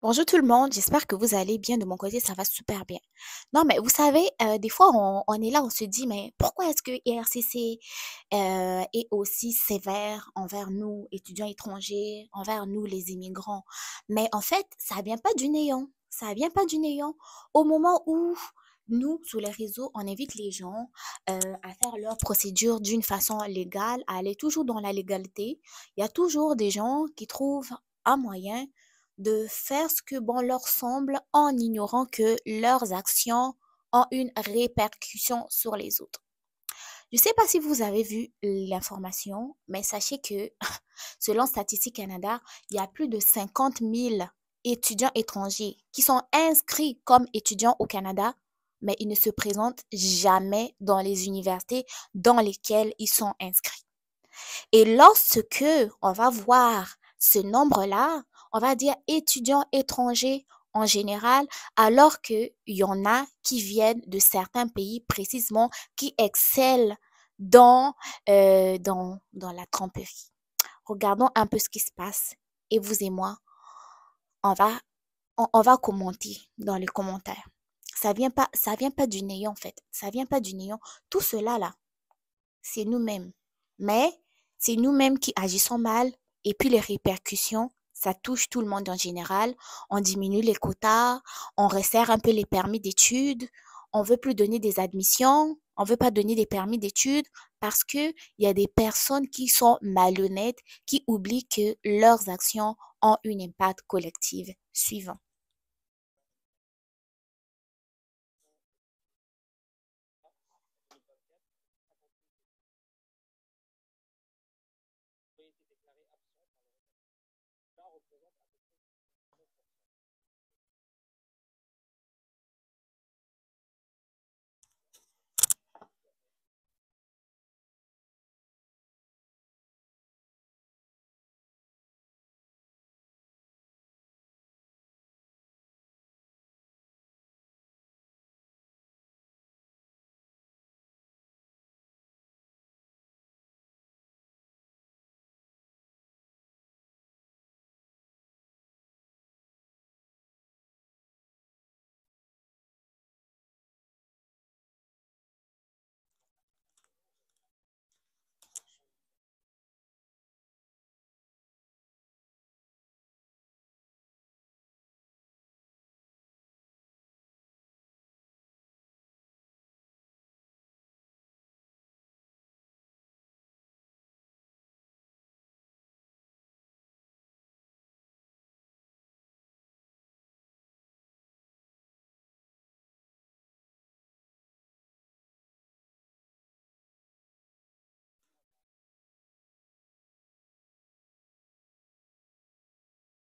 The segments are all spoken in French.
Bonjour tout le monde, j'espère que vous allez bien. De mon côté, ça va super bien. Non, mais vous savez, des fois, on est là, on se dit, mais pourquoi est-ce que IRCC est aussi sévère envers nous, étudiants étrangers, envers nous, les immigrants? Mais en fait, ça vient pas du néant. Ça vient pas du néant. Au moment où nous, sur les réseaux, on invite les gens à faire leur procédure d'une façon légale, à aller toujours dans la légalité, il y a toujours des gens qui trouvent un moyen de faire ce que bon leur semble en ignorant que leurs actions ont une répercussion sur les autres. Je ne sais pas si vous avez vu l'information, mais sachez que selon Statistique Canada, il y a plus de 50 000 étudiants étrangers qui sont inscrits comme étudiants au Canada, mais ils ne se présentent jamais dans les universités dans lesquelles ils sont inscrits. Et lorsque on va voir ce nombre-là, on va dire étudiants étrangers en général, alors qu'il y en a qui viennent de certains pays précisément qui excellent dans, dans la tromperie. Regardons un peu ce qui se passe et vous et moi, on va, on va commenter dans les commentaires. Ça vient pas du néant en fait. Ça vient pas du néant. Tout cela là, c'est nous-mêmes. Mais c'est nous-mêmes qui agissons mal et puis les répercussions, ça touche tout le monde en général. On diminue les quotas, on resserre un peu les permis d'études, on veut plus donner des admissions, on veut pas donner des permis d'études parce que il y a des personnes qui sont malhonnêtes, qui oublient que leurs actions ont un impact collectif suivant.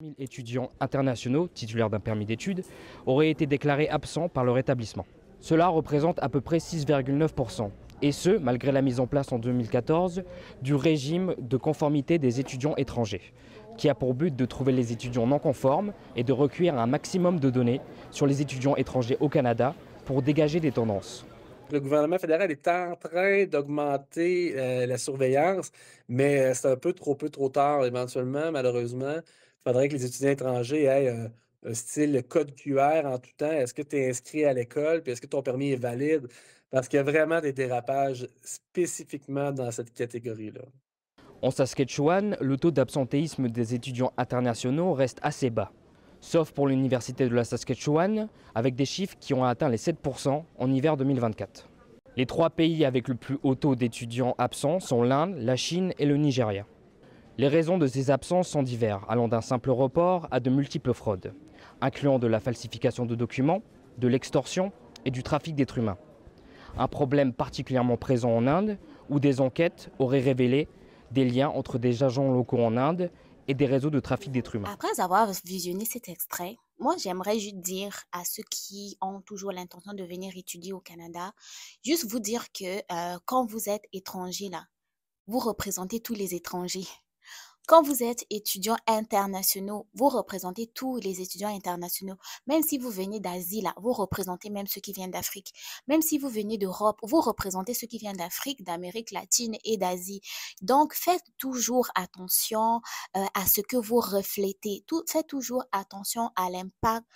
Mille étudiants internationaux titulaires d'un permis d'études auraient été déclarés absents par leur établissement. Cela représente à peu près 6,9%, et ce, malgré la mise en place en 2014 du régime de conformité des étudiants étrangers, qui a pour but de trouver les étudiants non conformes et de recueillir un maximum de données sur les étudiants étrangers au Canada pour dégager des tendances. Le gouvernement fédéral est en train d'augmenter, la surveillance, mais c'est un peu trop tard éventuellement, malheureusement. Il faudrait que les étudiants étrangers aient, un style code QR en tout temps. Est-ce que tu es inscrit à l'école? Puis est-ce que ton permis est valide? Parce qu'il y a vraiment des dérapages spécifiquement dans cette catégorie-là. En Saskatchewan, le taux d'absentéisme des étudiants internationaux reste assez bas, sauf pour l'Université de la Saskatchewan, avec des chiffres qui ont atteint les 7% en hiver 2024. Les trois pays avec le plus haut taux d'étudiants absents sont l'Inde, la Chine et le Nigeria. Les raisons de ces absences sont diverses, allant d'un simple report à de multiples fraudes, incluant de la falsification de documents, de l'extorsion et du trafic d'êtres humains. Un problème particulièrement présent en Inde, où des enquêtes auraient révélé des liens entre des agents locaux en Inde et des réseaux de trafic d'êtres humains. Après avoir visionné cet extrait, moi, j'aimerais juste dire à ceux qui ont toujours l'intention de venir étudier au Canada, juste vous dire que quand vous êtes étranger là, vous représentez tous les étrangers. Quand vous êtes étudiants internationaux, vous représentez tous les étudiants internationaux. Même si vous venez d'Asie, là, vous représentez même ceux qui viennent d'Afrique. Même si vous venez d'Europe, vous représentez ceux qui viennent d'Afrique, d'Amérique latine et d'Asie. Donc, faites toujours attention à ce que vous reflétez. Faites toujours attention à l'impact.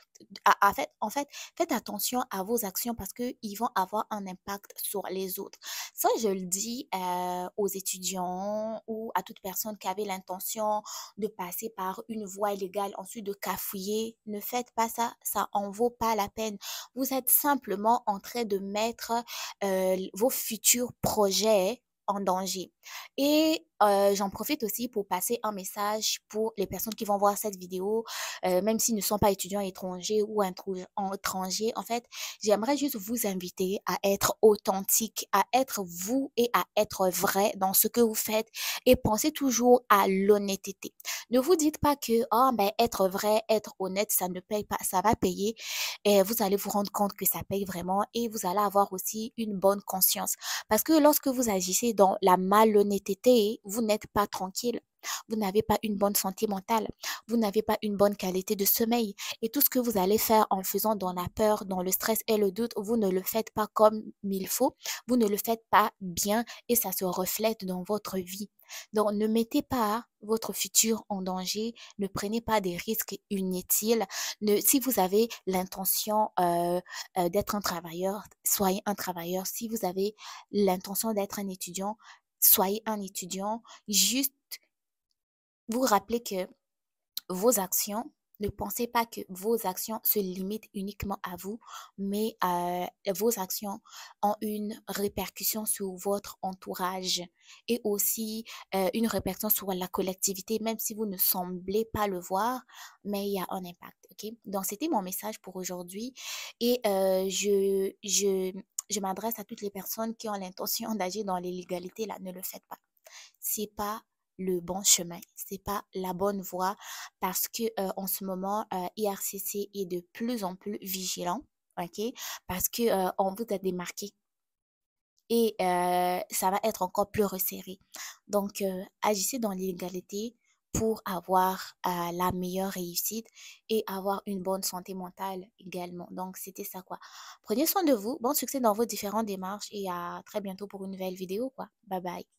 En fait, faites attention à vos actions parce qu'ils vont avoir un impact sur les autres. Ça, je le dis aux étudiants ou à toute personne qui avait l'intention de passer par une voie illégale, ensuite de cafouiller. Ne faites pas ça, ça en vaut pas la peine. Vous êtes simplement en train de mettre vos futurs projets en danger. Et j'en profite aussi pour passer un message pour les personnes qui vont voir cette vidéo, même s'ils ne sont pas étudiants étrangers ou étrangers. En fait, j'aimerais juste vous inviter à être authentique, à être vous et à être vrai dans ce que vous faites et pensez toujours à l'honnêteté. Ne vous dites pas que oh, ben, être vrai, être honnête, ça ne paye pas, ça va payer. Et vous allez vous rendre compte que ça paye vraiment et vous allez avoir aussi une bonne conscience. Parce que lorsque vous agissez dans la malhonnêteté, vous n'êtes pas tranquille. Vous n'avez pas une bonne santé mentale, vous n'avez pas une bonne qualité de sommeil. Et tout ce que vous allez faire en le faisant dans la peur, dans le stress et le doute, vous ne le faites pas comme il faut, vous ne le faites pas bien et ça se reflète dans votre vie. Donc, ne mettez pas votre futur en danger, ne prenez pas des risques inutiles. Si vous avez l'intention d'être un travailleur, soyez un travailleur. Si vous avez l'intention d'être un étudiant, soyez un étudiant. Juste vous rappelez que vos actions, ne pensez pas que vos actions se limitent uniquement à vous, mais vos actions ont une répercussion sur votre entourage et aussi une répercussion sur la collectivité, même si vous ne semblez pas le voir, mais il y a un impact. Ok? Donc, c'était mon message pour aujourd'hui et je m'adresse à toutes les personnes qui ont l'intention d'agir dans l'illégalité, là, ne le faites pas. C'est pas le bon chemin, c'est pas la bonne voie parce que en ce moment IRCC est de plus en plus vigilant, ok? Parce que on vous a démarqué et ça va être encore plus resserré. Donc agissez dans l'illégalité pour avoir la meilleure réussite et avoir une bonne santé mentale également. Donc c'était ça quoi. Prenez soin de vous, bon succès dans vos différentes démarches et à très bientôt pour une nouvelle vidéo quoi. Bye bye.